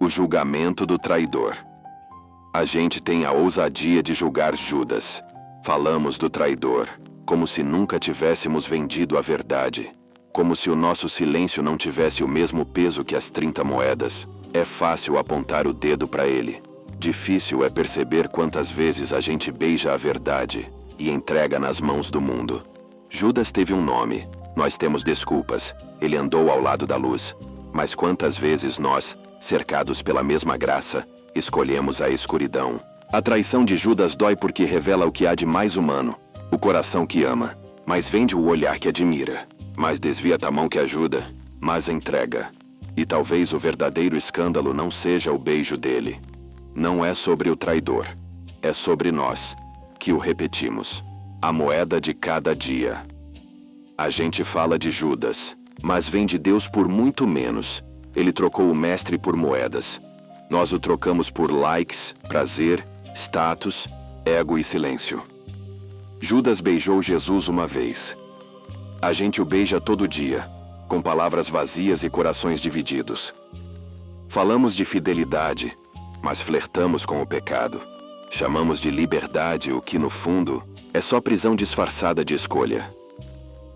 O julgamento do traidor. A gente tem a ousadia de julgar Judas. Falamos do traidor, como se nunca tivéssemos vendido a verdade. Como se o nosso silêncio não tivesse o mesmo peso que as 30 moedas. É fácil apontar o dedo para ele. Difícil é perceber quantas vezes a gente beija a verdade e entrega nas mãos do mundo. Judas teve um nome. Nós temos desculpas. Ele andou ao lado da luz. Mas quantas vezes nós, cercados pela mesma graça, escolhemos a escuridão? A traição de Judas dói porque revela o que há de mais humano. O coração que ama, mas vende o olhar que admira. Mas desvia a mão que ajuda, mas entrega. E talvez o verdadeiro escândalo não seja o beijo dele. Não é sobre o traidor. É sobre nós, que o repetimos. A moeda de cada dia. A gente fala de Judas, mas vem de Deus por muito menos. Ele trocou o mestre por moedas. Nós o trocamos por likes, prazer, status, ego e silêncio. Judas beijou Jesus uma vez. A gente o beija todo dia, com palavras vazias e corações divididos. Falamos de fidelidade, mas flertamos com o pecado. Chamamos de liberdade o que, no fundo, é só prisão disfarçada de escolha.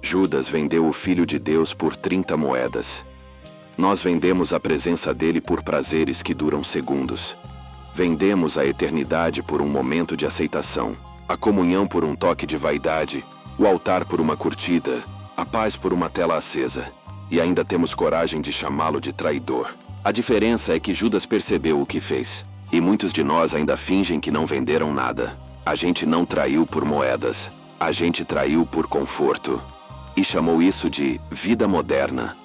Judas vendeu o Filho de Deus por 30 moedas. Nós vendemos a presença dele por prazeres que duram segundos. Vendemos a eternidade por um momento de aceitação, a comunhão por um toque de vaidade, o altar por uma curtida, a paz por uma tela acesa. E ainda temos coragem de chamá-lo de traidor. A diferença é que Judas percebeu o que fez. E muitos de nós ainda fingem que não venderam nada. A gente não traiu por moedas. A gente traiu por conforto. E chamou isso de vida moderna.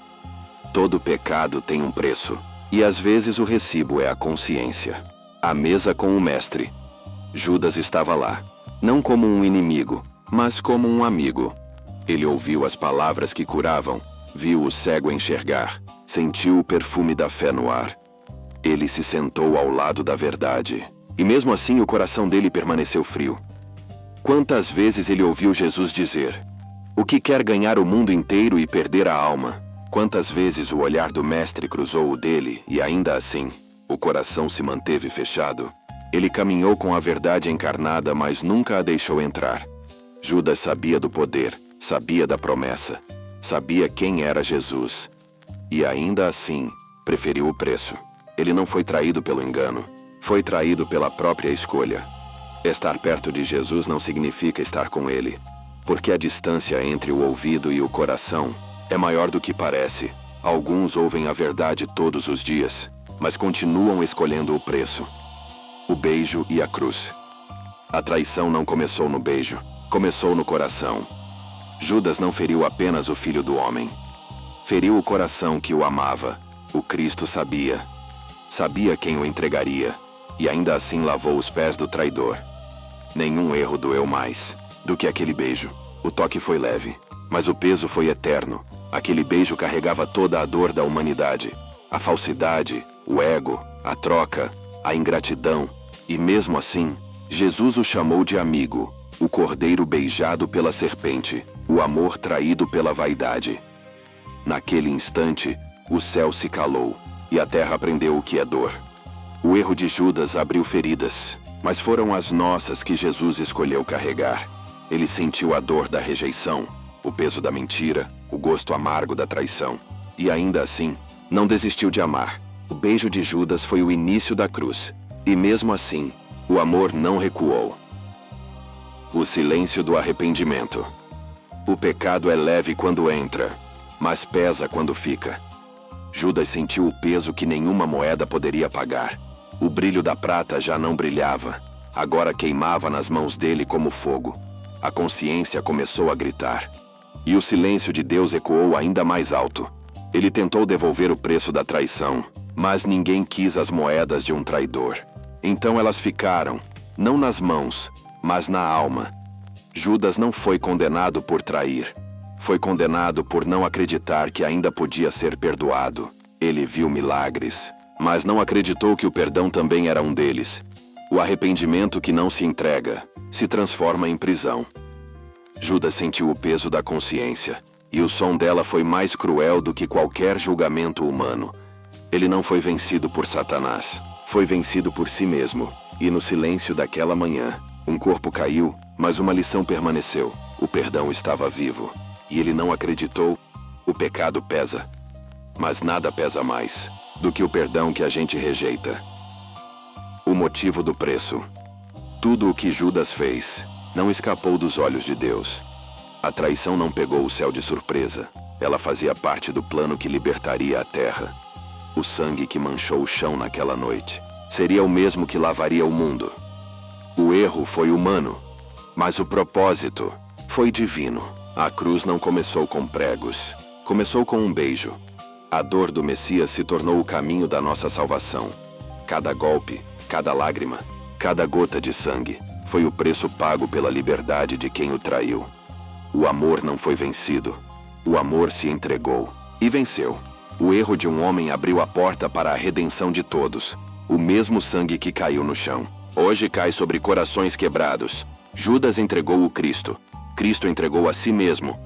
Todo pecado tem um preço. E às vezes o recibo é a consciência. A mesa com o mestre. Judas estava lá. Não como um inimigo, mas como um amigo. Ele ouviu as palavras que curavam. Viu o cego enxergar. Sentiu o perfume da fé no ar. Ele se sentou ao lado da verdade. E mesmo assim o coração dele permaneceu frio. Quantas vezes ele ouviu Jesus dizer: "O que quer ganhar o mundo inteiro e perder a alma?" Quantas vezes o olhar do mestre cruzou o dele e ainda assim, o coração se manteve fechado. Ele caminhou com a verdade encarnada, mas nunca a deixou entrar. Judas sabia do poder, sabia da promessa, sabia quem era Jesus. E ainda assim, preferiu o preço. Ele não foi traído pelo engano, foi traído pela própria escolha. Estar perto de Jesus não significa estar com ele, porque a distância entre o ouvido e o coração é maior do que parece. Alguns ouvem a verdade todos os dias, mas continuam escolhendo o preço. O beijo e a cruz. A traição não começou no beijo, começou no coração. Judas não feriu apenas o Filho do Homem. Feriu o coração que o amava. O Cristo sabia. Sabia quem o entregaria, e ainda assim lavou os pés do traidor. Nenhum erro doeu mais do que aquele beijo. O toque foi leve, mas o peso foi eterno. Aquele beijo carregava toda a dor da humanidade. A falsidade, o ego, a troca, a ingratidão. E mesmo assim, Jesus o chamou de amigo. O cordeiro beijado pela serpente. O amor traído pela vaidade. Naquele instante, o céu se calou, e a terra aprendeu o que é dor. O erro de Judas abriu feridas, mas foram as nossas que Jesus escolheu carregar. Ele sentiu a dor da rejeição, o peso da mentira, o gosto amargo da traição. E ainda assim, não desistiu de amar. O beijo de Judas foi o início da cruz. E mesmo assim, o amor não recuou. O silêncio do arrependimento. O pecado é leve quando entra, mas pesa quando fica. Judas sentiu o peso que nenhuma moeda poderia pagar. O brilho da prata já não brilhava, agora queimava nas mãos dele como fogo. A consciência começou a gritar. E o silêncio de Deus ecoou ainda mais alto. Ele tentou devolver o preço da traição, mas ninguém quis as moedas de um traidor. Então elas ficaram, não nas mãos, mas na alma. Judas não foi condenado por trair. Foi condenado por não acreditar que ainda podia ser perdoado. Ele viu milagres, mas não acreditou que o perdão também era um deles. O arrependimento que não se entrega se transforma em prisão. Judas sentiu o peso da consciência, e o som dela foi mais cruel do que qualquer julgamento humano. Ele não foi vencido por Satanás. Foi vencido por si mesmo. E no silêncio daquela manhã, um corpo caiu, mas uma lição permaneceu. O perdão estava vivo. E ele não acreditou. O pecado pesa. Mas nada pesa mais do que o perdão que a gente rejeita. O motivo do preço. Tudo o que Judas fez não escapou dos olhos de Deus. A traição não pegou o céu de surpresa. Ela fazia parte do plano que libertaria a terra. O sangue que manchou o chão naquela noite seria o mesmo que lavaria o mundo. O erro foi humano, mas o propósito foi divino. A cruz não começou com pregos. Começou com um beijo. A dor do Messias se tornou o caminho da nossa salvação. Cada golpe, cada lágrima, cada gota de sangue foi o preço pago pela liberdade de quem o traiu. O amor não foi vencido. O amor se entregou e venceu. O erro de um homem abriu a porta para a redenção de todos. O mesmo sangue que caiu no chão hoje cai sobre corações quebrados. Judas entregou o Cristo. Cristo entregou a si mesmo.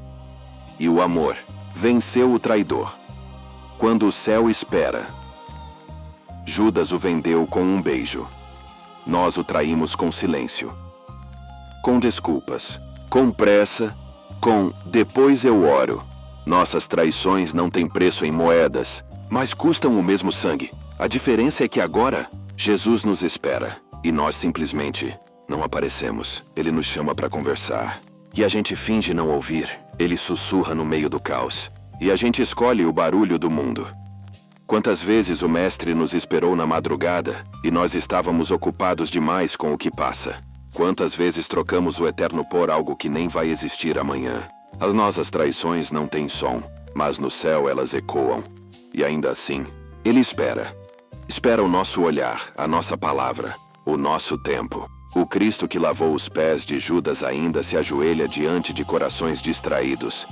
E o amor venceu o traidor. Quando o céu espera, Judas o vendeu com um beijo. Nós o traímos com silêncio, com desculpas, com pressa, com "depois eu oro". Nossas traições não têm preço em moedas, mas custam o mesmo sangue. A diferença é que agora Jesus nos espera e nós simplesmente não aparecemos. Ele nos chama para conversar e a gente finge não ouvir. Ele sussurra no meio do caos e a gente escolhe o barulho do mundo. Quantas vezes o Mestre nos esperou na madrugada e nós estávamos ocupados demais com o que passa? Quantas vezes trocamos o eterno por algo que nem vai existir amanhã? As nossas traições não têm som, mas no céu elas ecoam. E ainda assim, Ele espera. Espera o nosso olhar, a nossa palavra, o nosso tempo. O Cristo que lavou os pés de Judas ainda se ajoelha diante de corações distraídos.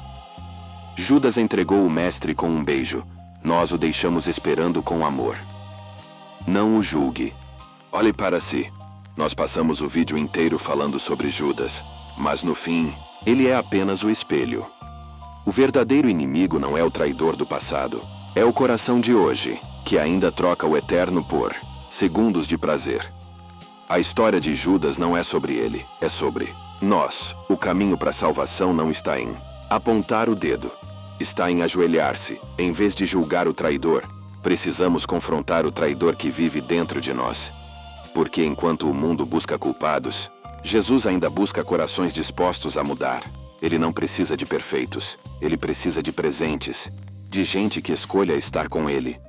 Judas entregou o Mestre com um beijo. Nós o deixamos esperando com amor. Não o julgue. Olhe para si. Nós passamos o vídeo inteiro falando sobre Judas, mas no fim, ele é apenas o espelho. O verdadeiro inimigo não é o traidor do passado, é o coração de hoje, que ainda troca o eterno por segundos de prazer. A história de Judas não é sobre ele, é sobre nós. O caminho para a salvação não está em apontar o dedo. Está em ajoelhar-se. Em vez de julgar o traidor, precisamos confrontar o traidor que vive dentro de nós. Porque enquanto o mundo busca culpados, Jesus ainda busca corações dispostos a mudar. Ele não precisa de perfeitos. Ele precisa de presentes, de gente que escolha estar com ele.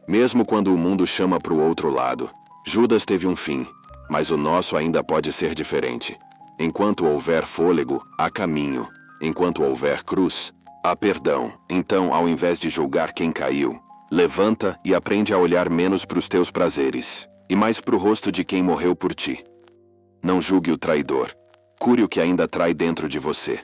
Mesmo quando o mundo chama para o outro lado. Judas teve um fim, mas o nosso ainda pode ser diferente. Enquanto houver fôlego, há caminho. Enquanto houver cruz, há perdão. Então, ao invés de julgar quem caiu, levanta e aprende a olhar menos para os teus prazeres e mais para o rosto de quem morreu por ti. Não julgue o traidor. Cure o que ainda trai dentro de você.